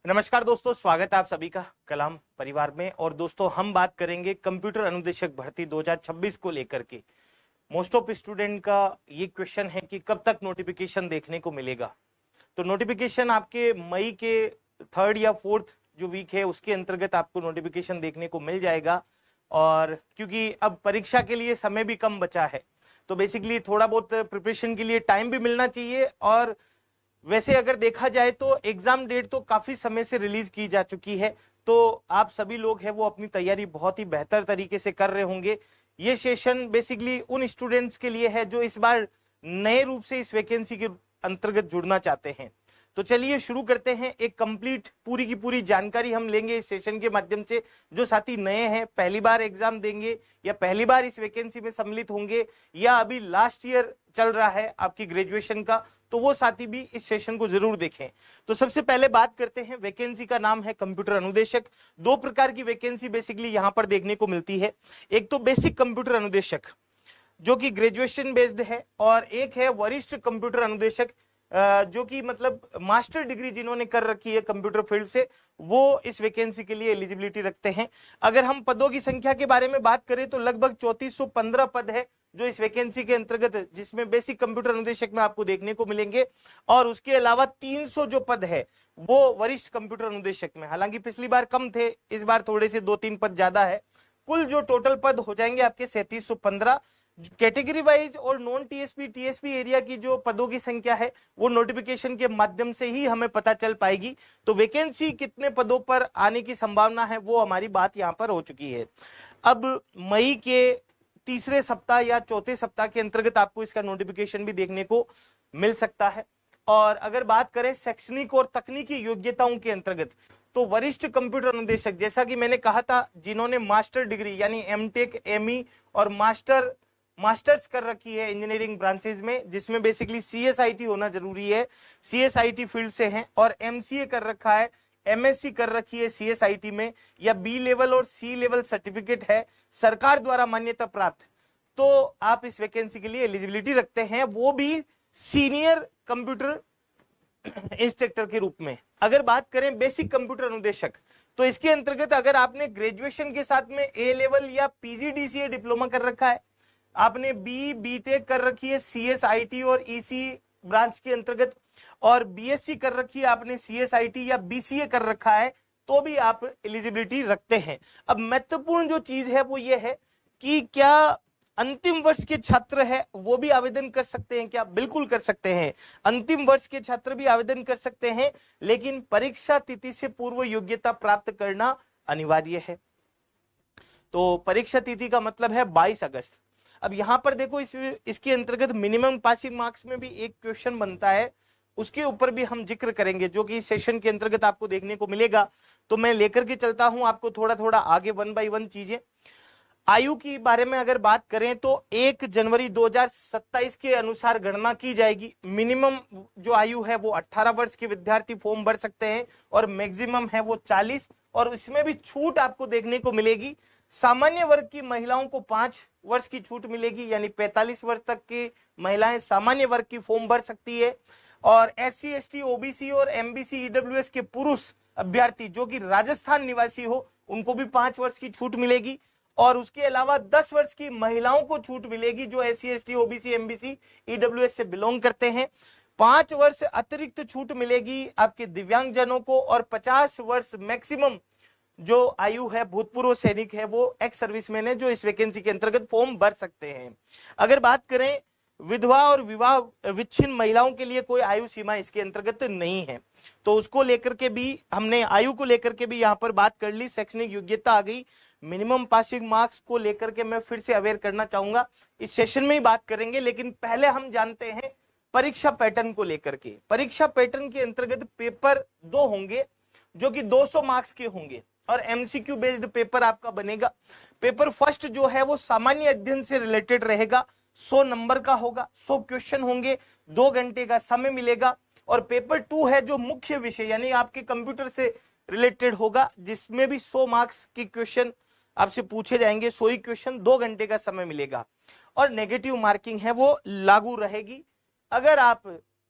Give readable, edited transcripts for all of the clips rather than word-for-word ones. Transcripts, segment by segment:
नमस्कार दोस्तों, स्वागत है आप सभी का कलाम परिवार में। और दोस्तों, हम बात करेंगे कंप्यूटर अनुदेशक भर्ती 2026 को लेकर के। मोस्ट ऑफ स्टूडेंट का ये क्वेश्चन है कि कब तक नोटिफिकेशन देखने को मिलेगा। तो नोटिफिकेशन आपके मई के 3rd या 4th जो वीक है उसके अंतर्गत आपको नोटिफिकेशन देखने को मिल जाएगा। और क्योंकि अब परीक्षा के लिए समय भी कम बचा है, तो बेसिकली थोड़ा बहुत प्रिपरेशन के लिए टाइम भी मिलना चाहिए। और वैसे अगर देखा जाए तो एग्जाम डेट तो काफी समय से रिलीज की जा चुकी है, तो आप सभी लोग हैं वो अपनी तैयारी बहुत ही बेहतर तरीके से कर रहे होंगे। ये सेशन बेसिकली उन स्टूडेंट्स के लिए है जो इस बार नए रूप से इस वैकेंसी के अंतर्गत जुड़ना चाहते हैं। तो चलिए शुरू करते हैं। एक कंप्लीट पूरी की पूरी जानकारी हम लेंगे इस सेशन के माध्यम से। जो साथी नए हैं, पहली बार एग्जाम देंगे या पहली बार इस वैकेंसी में सम्मिलित होंगे या अभी लास्ट ईयर चल रहा है आपकी ग्रेजुएशन का, तो वो साथी भी इस सेशन को जरूर देखें। तो सबसे पहले बात करते हैं, वैकेंसी का नाम है कंप्यूटर अनुदेशक। दो प्रकार की वैकेंसी बेसिकली यहां पर देखने को मिलती है। एक तो बेसिक कंप्यूटर अनुदेशक जो कि ग्रेजुएशन बेस्ड है, और एक है वरिष्ठ कंप्यूटर अनुदेशक जो कि मतलब मास्टर डिग्री जिन्होंने कर रखी है कंप्यूटर फील्ड से, वो इस वैकेंसी के लिए एलिजिबिलिटी रखते हैं। अगर हम पदों की संख्या के बारे में बात करें तो लगभग 3415 पद है जो इस वैकेंसी के अंतर्गत, जिसमें बेसिक कंप्यूटर अनुदेशक में आपको देखने को मिलेंगे। और उसके अलावा 300 जो पद है वो वरिष्ठ कंप्यूटर अनुदेशक में। हालांकि पिछली बार कम थे, इस बार थोड़े से 2-3 पद ज्यादा है। कुल जो टोटल पद हो जाएंगे आपके 3715। कैटेगरी वाइज और नॉन टीएसपी टीएसपी एरिया की जो पदों की संख्या है वो नोटिफिकेशन के माध्यम से ही हमें पता चल पाएगी। तो वैकेंसी कितने पदों पर आने की संभावना है वो हमारी बात यहाँ पर हो चुकी है। अब मई के तीसरे सप्ताह या चौथे सप्ताह के अंतर्गत आपको इसका नोटिफिकेशन भी देखने को मिल सकता है। और अगर बात करें शैक्षणिक और तकनीकी योग्यताओं के अंतर्गत, तो वरिष्ठ कंप्यूटर अनुदेशक, जैसा कि मैंने कहा था, जिन्होंने मास्टर डिग्री यानी एमटेक, एमई और मास्टर्स कर रखी है इंजीनियरिंग ब्रांचेज में, जिसमें बेसिकली सीएसआईटी होना जरूरी है, सीएसआईटी फील्ड से हैं, और एमसीए कर रखा है, एमएससी कर रखी है सीएसआईटी में, या बी लेवल और सी लेवल सर्टिफिकेट है सरकार द्वारा मान्यता प्राप्त, तो आप इस वैकेंसी के लिए एलिजिबिलिटी रखते हैं, वो भी सीनियर कंप्यूटर इंस्ट्रक्टर के रूप में। अगर बात करें बेसिक कंप्यूटर अनुदेशक, तो इसके अंतर्गत अगर आपने ग्रेजुएशन के साथ में ए लेवल या पीजीडीसीए डिप्लोमा कर रखा है, आपने बीटेक कर रखी है सीएसआईटी और ईसी ब्रांच के अंतर्गत, और बीएससी कर रखी है आपने सीएसआईटी या बीसीए कर रखा है, तो भी आप एलिजिबिलिटी रखते हैं। अब महत्वपूर्ण जो चीज है वो ये है कि क्या अंतिम वर्ष के छात्र है वो भी आवेदन कर सकते हैं क्या? बिल्कुल कर सकते हैं, अंतिम वर्ष के छात्र भी आवेदन कर सकते हैं, लेकिन परीक्षा तिथि से पूर्व योग्यता प्राप्त करना अनिवार्य है। तो परीक्षा तिथि का मतलब है 22 अगस्त। अब यहां पर देखो, इसके अंतर्गत मिनिमम पासिंग मार्क्स में भी एक क्वेश्चन बनता है, उसके ऊपर भी हम जिक्र करेंगे, जो कि इस सेशन के अंतर्गत आपको देखने को मिलेगा। तो मैं लेकर के चलता हूं आपको थोड़ा थोड़ा आगे 1 बाय 1 चीजें। आयु के बारे में अगर बात करें तो 1 जनवरी 2027 के अनुसार गणना की जाएगी। मिनिमम जो आयु है वो 18 वर्ष के विद्यार्थी फॉर्म भर सकते हैं, और मैक्सिमम है वो 40, और इसमें भी छूट आपको देखने को मिलेगी। सामान्य वर्ग की महिलाओं को 5 वर्ष की छूट मिलेगी, यानी 45 वर्ष तक की महिलाएं सामान्य वर्ग की फॉर्म भर सकती है। और SC ST OBC और MBC EWS के पुरुष अभ्यर्थी जो कि राजस्थान निवासी हो, उनको भी 5 वर्ष की छूट मिलेगी। और उसके अलावा 10 वर्ष की महिलाओं को छूट मिलेगी जो SC ST OBC MBC EWS से बिलोंग करते हैं। 5 वर्ष अतिरिक्त छूट मिलेगी आपके दिव्यांगजनों को, और 50 वर्ष मैक्सिमम जो आयु है भूतपूर्व सैनिक है, वो एक्स सर्विसमैन है, जो इस वैकेंसी के अंतर्गत फॉर्म भर सकते हैं। अगर बात करें विधवा और विवाह विच्छिन्न महिलाओं के लिए कोई आयु सीमा इसके अंतर्गत नहीं है, तो उसको लेकर के भी हमने आयु को लेकर के भी यहाँ पर बात कर ली। शैक्षणिक योग्यता आ गई। मिनिमम पासिंग मार्क्स को लेकर के मैं फिर से अवेयर करना चाहूंगा, इस सेशन में ही बात करेंगे, लेकिन पहले हम जानते हैं परीक्षा पैटर्न को लेकर के। परीक्षा पैटर्न के अंतर्गत पेपर 2 होंगे जो कि 200 मार्क्स के होंगे, और एमसीक्यू बेस्ड पेपर आपका बनेगा। पेपर फर्स्ट जो है वो सामान्य अध्ययन से रिलेटेड रहेगा, 100 नंबर का होगा, 100 क्वेश्चन होंगे, 2 घंटे का समय मिलेगा। और पेपर 2 है जो मुख्य विषय यानी आपके कंप्यूटर से रिलेटेड होगा, जिसमें भी 100 मार्क्स के क्वेश्चन आपसे पूछे जाएंगे, 100 ही क्वेश्चन, 2 घंटे का समय मिलेगा। और नेगेटिव मार्किंग है वो लागू रहेगी। अगर आप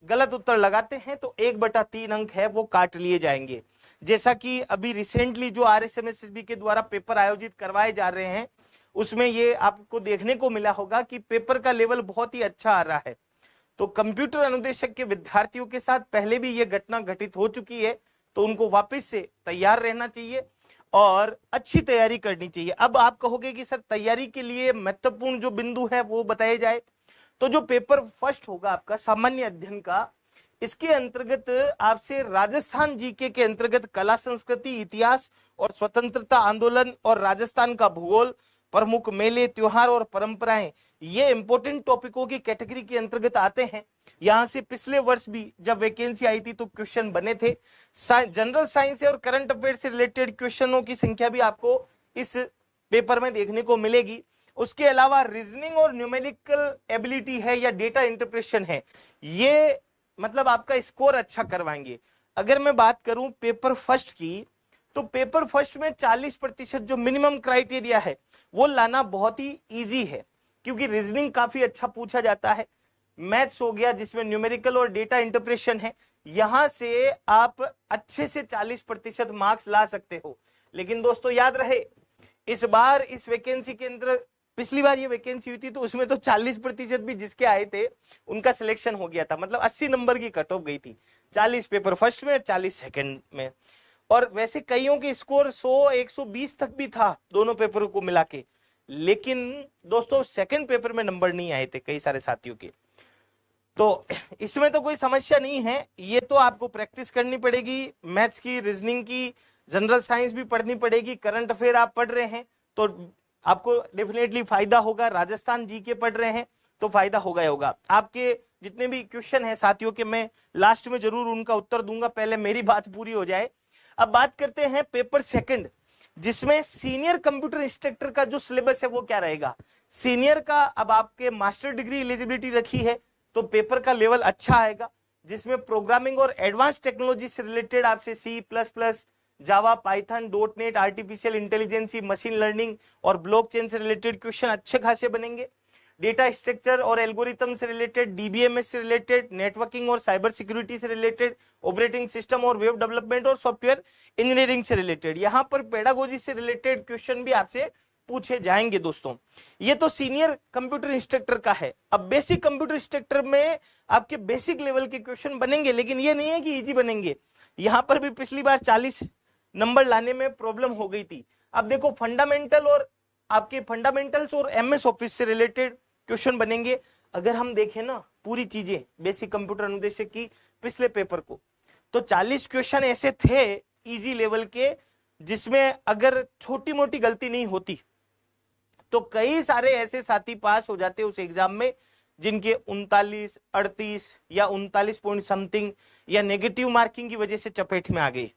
गलत उत्तर लगाते हैं तो 1/3 अंक है वो काट लिए जाएंगे। जैसा कि अभी रिसेंटली जो RSMSSB के द्वारा पेपर आयोजित करवाए जा रहे हैं उसमें ये आपको देखने को मिला होगा कि पेपर का लेवल बहुत ही अच्छा आ रहा है। तो कंप्यूटर अनुदेशक के विद्यार्थियों के साथ पहले भी ये घटना घटित हो चुकी है, तो उनको वापस से तैयार रहना चाहिए और अच्छी तैयारी करनी चाहिए। अब आप कहोगे कि सर तैयारी के लिए महत्वपूर्ण जो बिंदु है वो बताए जाए, तो जो पेपर फर्स्ट होगा आपका सामान्य अध्ययन का, इसके अंतर्गत आपसे राजस्थान जीके के अंतर्गत कला संस्कृति इतिहास और स्वतंत्रता आंदोलन और राजस्थान का भूगोल, प्रमुख मेले त्योहार और परंपराएं, ये इंपॉर्टेंट टॉपिकों की कैटेगरी के अंतर्गत आते हैं। यहां से पिछले वर्ष भी जब वैकेंसी आई थी तो क्वेश्चन बने थे। जनरल साइंस और करंट अफेयर से रिलेटेड क्वेश्चनों की संख्या भी आपको इस पेपर में देखने को मिलेगी। उसके अलावा रीजनिंग और न्यूमेरिकल एबिलिटी है या डेटा इंटरप्रेशन है, ये मतलब आपका स्कोर अच्छा करवाएंगे। अगर मैं बात करूं पेपर फर्स्ट की, तो पेपर फर्स्ट में 40% जो मिनिमम क्राइटेरिया है वो लाना बहुत ही इजी है, क्योंकि रीजनिंग काफी अच्छा पूछा जाता है, मैथ्स हो गया जिसमें न्यूमेरिकल और डेटा इंटरप्रेशन है, यहां से आप अच्छे से 40% मार्क्स ला सकते हो। लेकिन दोस्तों याद रहे, इस बार इस वैकेंसी के अंदर, पिछली बार ये वैकेंसी हुई थी तो उसमें तो 40% भी जिसके आए थे उनका सिलेक्शन हो गया था, मतलब 80 नंबर की कट ऑफ गई थी, 40 पेपर फर्स्ट में 40 सेकंड में। और वैसे कईयों के स्कोर 100 120 तक भी था दोनों पेपरों को मिला के, लेकिन दोस्तों सेकंड पेपर में नंबर नहीं आए थे कई सारे साथियों के। तो इसमें तो कोई समस्या नहीं है, ये तो आपको प्रैक्टिस करनी पड़ेगी, मैथ्स की, रीजनिंग की, जनरल साइंस भी पढ़नी पड़ेगी, करंट अफेयर आप पढ़ रहे हैं तो आपको डेफिनेटली फायदा होगा, राजस्थान जीके पढ़ रहे हैं तो फायदा होगा ही होगा। आपके जितने भी क्वेश्चन हैं साथियों के, मैं लास्ट में जरूर उनका उत्तर दूंगा, पहले मेरी बात पूरी हो जाए। अब बात करते हैं पेपर सेकंड, जिसमें सीनियर कंप्यूटर इंस्ट्रक्टर का जो सिलेबस है वो क्या रहेगा। सीनियर का अब आपके मास्टर डिग्री एलिजिबिलिटी रखी है तो पेपर का लेवल अच्छा आएगा, जिसमें प्रोग्रामिंग और एडवांस टेक्नोलॉजी से रिलेटेड आपसे C++, Java, Python, .NET, artificial intelligence, machine learning और ब्लॉकचेन से रिलेटेड क्वेश्चन अच्छे खासे बनेंगे। डेटा स्ट्रक्चर और एल्गोरिथम से रिलेटेड, DBMS से रिलेटेड, नेटवर्किंग और साइबर सिक्योरिटी से रिलेटेड, ऑपरेटिंग सिस्टम और वेब डेवलपमेंट और सॉफ्टवेयर इंजीनियरिंग से रिलेटेड, यहाँ पर पेडागोजी से रिलेटेड क्वेश्चन भी आपसे पूछे जाएंगे दोस्तों। ये तो सीनियर कंप्यूटर इंस्ट्रक्टर का है। अब बेसिक कंप्यूटर इंस्ट्रक्टर में आपके बेसिक लेवल के क्वेश्चन बनेंगे, लेकिन ये नहीं है कि इजी बनेंगे, यहाँ पर भी पिछली बार 40 नंबर लाने में प्रॉब्लम हो गई थी। अब देखो फंडामेंटल और आपके फंडामेंटल्स और MS ऑफिस से रिलेटेड क्वेश्चन बनेंगे। अगर हम देखें ना पूरी चीजें बेसिक कंप्यूटर अनुदेशक की पिछले पेपर को, तो 40 क्वेश्चन ऐसे थे इजी लेवल के, जिसमें अगर छोटी मोटी गलती नहीं होती तो कई सारे ऐसे साथी पास हो जाते उस एग्जाम में जिनके 39, 38 या 39 पॉइंट समथिंग या नेगेटिव मार्किंग की वजह से चपेट में आ गए।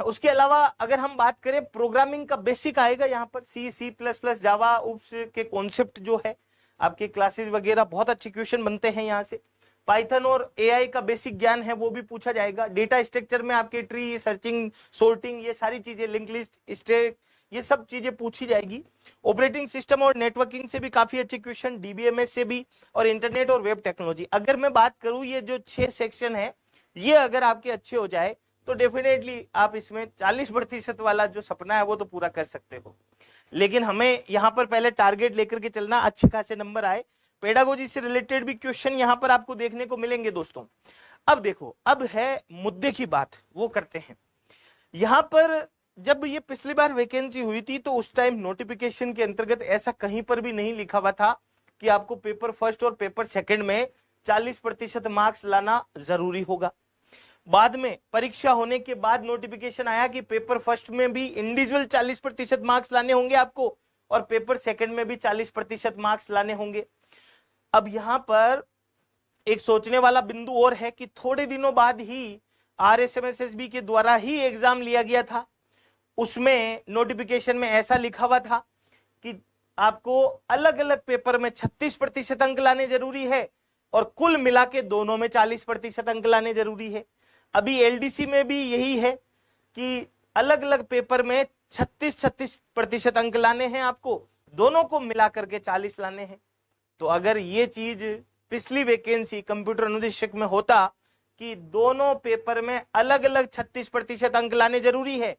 उसके अलावा अगर हम बात करें प्रोग्रामिंग का बेसिक आएगा यहाँ पर, C++, जावा, उप्स के कॉन्सेप्ट जो है, आपके क्लासेस वगैरह बहुत अच्छे क्वेश्चन बनते हैं यहाँ से। पाइथन और AI का बेसिक ज्ञान है वो भी पूछा जाएगा। डेटा स्ट्रक्चर में आपके ट्री, सर्चिंग, सॉर्टिंग, ये सारी चीजें, लिंक लिस्ट, स्टैक, ये सब चीजें पूछी जाएगी। ऑपरेटिंग सिस्टम और नेटवर्किंग से भी काफी अच्छे क्वेश्चन, DBMS से भी, और इंटरनेट और वेब टेक्नोलॉजी। अगर मैं बात करूं ये जो 6 सेक्शन है, ये अगर आपके अच्छे हो जाए तो डेफिनेटली आप इसमें 40% वाला जो सपना है वो तो पूरा कर सकते हो। लेकिन हमें यहाँ पर पहले टारगेट लेकर के चलना, अच्छे खासे नंबर आए। पेडागोजी से रिलेटेड भी क्वेश्चन यहाँ पर आपको देखने को मिलेंगे दोस्तों। अब देखो, अब है मुद्दे की बात, वो करते हैं। यहाँ पर जब ये पिछली बार वैकेंसी हुई थी तो उस टाइम नोटिफिकेशन के अंतर्गत ऐसा कहीं पर भी नहीं लिखा हुआ था कि आपको पेपर फर्स्ट और पेपर सेकंड में 40% मार्क्स लाना जरूरी होगा। बाद में परीक्षा होने के बाद नोटिफिकेशन आया कि पेपर फर्स्ट में भी इंडिविजुअल 40% मार्क्स लाने होंगे आपको, और पेपर सेकंड में भी 40% मार्क्स लाने होंगे। अब यहाँ पर एक सोचने वाला बिंदु और है कि थोड़े दिनों बाद ही RSMSSB के द्वारा ही एग्जाम लिया गया था, उसमें नोटिफिकेशन में ऐसा लिखा हुआ था कि आपको अलग अलग पेपर में 36% अंक लाने जरूरी है और कुल मिला के दोनों में 40% अंक लाने जरूरी है। अभी LDC में भी यही है कि अलग अलग पेपर में 36% अंक लाने हैं आपको, दोनों को मिला करके 40 लाने हैं। तो अगर ये चीज पिछली वैकेंसी कंप्यूटर अनुदेशक में होता कि दोनों पेपर में अलग अलग 36% अंक लाने जरूरी है,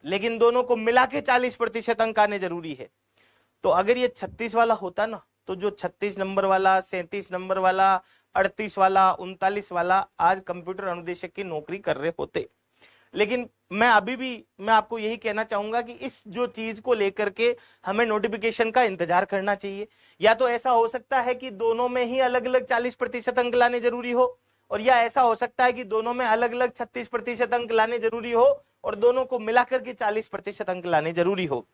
लेकिन दोनों को मिला के 40% अंक आने जरूरी है। तो अगर ये 36 वाला होता ना, तो जो 36 नंबर वाला, 37 नंबर वाला, 38 वाला, 39 वाला आज कंप्यूटर अनुदेशक की नौकरी कर रहे होते। लेकिन मैं आपको यही कहना चाहूंगा कि इस जो चीज को लेकर के हमें नोटिफिकेशन का इंतजार करना चाहिए। या तो ऐसा हो सकता है कि दोनों में ही अलग अलग 40% अंक लाने जरूरी हो, और या ऐसा हो सकता है कि दोनों में अलग अलग 36% अंक लाने जरूरी हो और दोनों को मिलाकर के 40% अंक लाने जरूरी हो।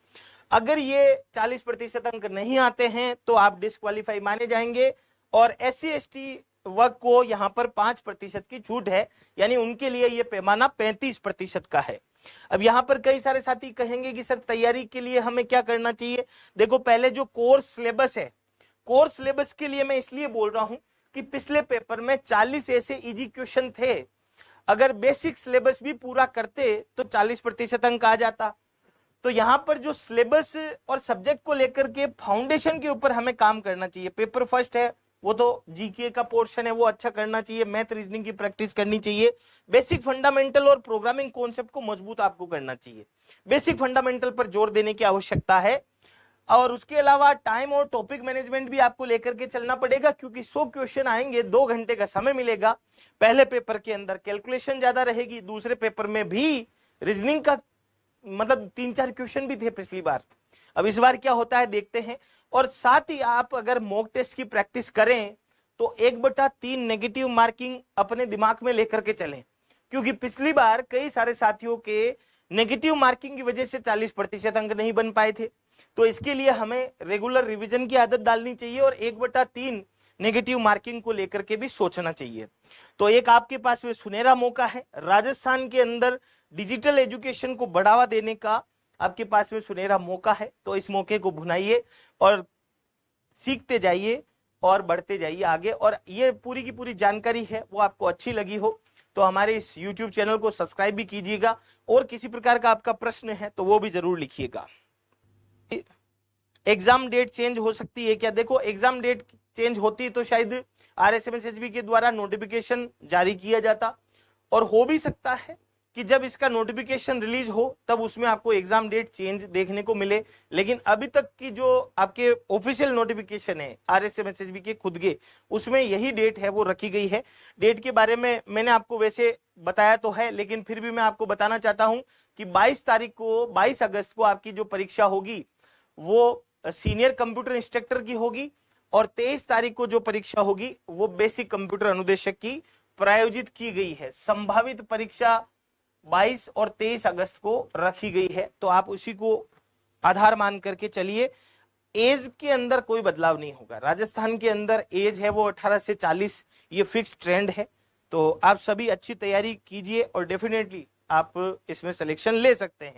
अगर ये 40% अंक नहीं आते हैं तो आप डिस्क्वालीफाई माने जाएंगे, और SC/ST वर्ग को यहाँ पर 5% की छूट है, यानी उनके लिए ये पैमाना 35% का है। अब यहाँ पर कई सारे साथी कहेंगे कि सर तैयारी के लिए हमें क्या करना चाहिए। देखो, पहले जो कोर्स सिलेबस है, कोर्स सिलेबस के लिए मैं इसलिए बोल रहा हूं कि पिछले पेपर में 40 ऐसे इजी क्वेश्चन थे, अगर बेसिक सिलेबस भी पूरा करते तो 40% अंक आ जाता। तो यहाँ पर जो सिलेबस और सब्जेक्ट को लेकर के फाउंडेशन के ऊपर हमें काम करना चाहिए। पेपर फर्स्ट है, वो तो जीके का पोर्शन है, वो अच्छा करना चाहिए, मैथ रीजनिंग की प्रैक्टिस करनी चाहिए, बेसिक फंडामेंटल और प्रोग्रामिंग कॉन्सेप्ट को मजबूत आपको करना चाहिए। बेसिक फंडामेंटल पर जोर देने की आवश्यकता है, और उसके अलावा टाइम और टॉपिक मैनेजमेंट भी आपको लेकर के चलना पड़ेगा, क्योंकि 100 क्वेश्चन आएंगे, 2 घंटे का समय मिलेगा। पहले पेपर के अंदर कैलकुलेशन ज्यादा रहेगी, दूसरे पेपर में भी रीजनिंग का मतलब 3-4 क्वेश्चन भी थे पिछली बार। अब इस बार क्या होता है देखते हैं। और साथ ही आप अगर मॉक टेस्ट की प्रैक्टिस करें तो 1/3 नेगेटिव मार्किंग अपने दिमाग में लेकर के चलें, क्योंकि पिछली बार कई सारे साथियों के नेगेटिव मार्किंग की वजह से 40% अंक नहीं बन पाए थे। तो इसके लिए हमें रेगुलर रिवीजन की आदत डालनी चाहिए और 1/3 नेगेटिव मार्किंग को लेकर के भी सोचना चाहिए। तो एक आपके पास में सुनहरा मौका है, राजस्थान के अंदर डिजिटल एजुकेशन को बढ़ावा देने का आपके पास में सुनहरा मौका है। तो इस मौके को भुनाइए और सीखते जाइए और बढ़ते जाइए आगे। और ये पूरी की पूरी जानकारी है वो आपको अच्छी लगी हो तो हमारे इस YouTube चैनल को सब्सक्राइब भी कीजिएगा, और किसी प्रकार का आपका प्रश्न है तो वो भी जरूर लिखिएगा। एग्जाम डेट चेंज हो सकती है क्या? देखो, एग्जाम डेट चेंज होती तो शायद RSMSHB के द्वारा नोटिफिकेशन जारी किया जाता, और हो भी सकता है कि जब इसका नोटिफिकेशन रिलीज हो तब उसमें आपको एग्जाम डेट चेंज देखने को मिले। लेकिन अभी तक की जो आपके ऑफिशियल नोटिफिकेशन है RSMSHB के खुद के, उसमें यही डेट है वो रखी गई है। डेट के बारे में मैंने आपको वैसे बताया तो है, लेकिन फिर भी मैं आपको बताना चाहता हूं कि 22 अगस्त को आपकी जो परीक्षा होगी वो सीनियर कंप्यूटर इंस्ट्रक्टर की होगी, और 23 तारीख को जो परीक्षा होगी वो बेसिक कंप्यूटर अनुदेशक की प्रायोजित की गई है। संभावित परीक्षा 22 और 23 अगस्त को रखी गई है, तो आप उसी को आधार मान करके चलिए। एज के अंदर कोई बदलाव नहीं होगा। राजस्थान के अंदर एज है वो 18 से 40, ये फिक्स ट्रेंड है। तो आप सभी अच्छी तैयारी कीजिए और डेफिनेटली आप इसमें सिलेक्शन ले सकते हैं।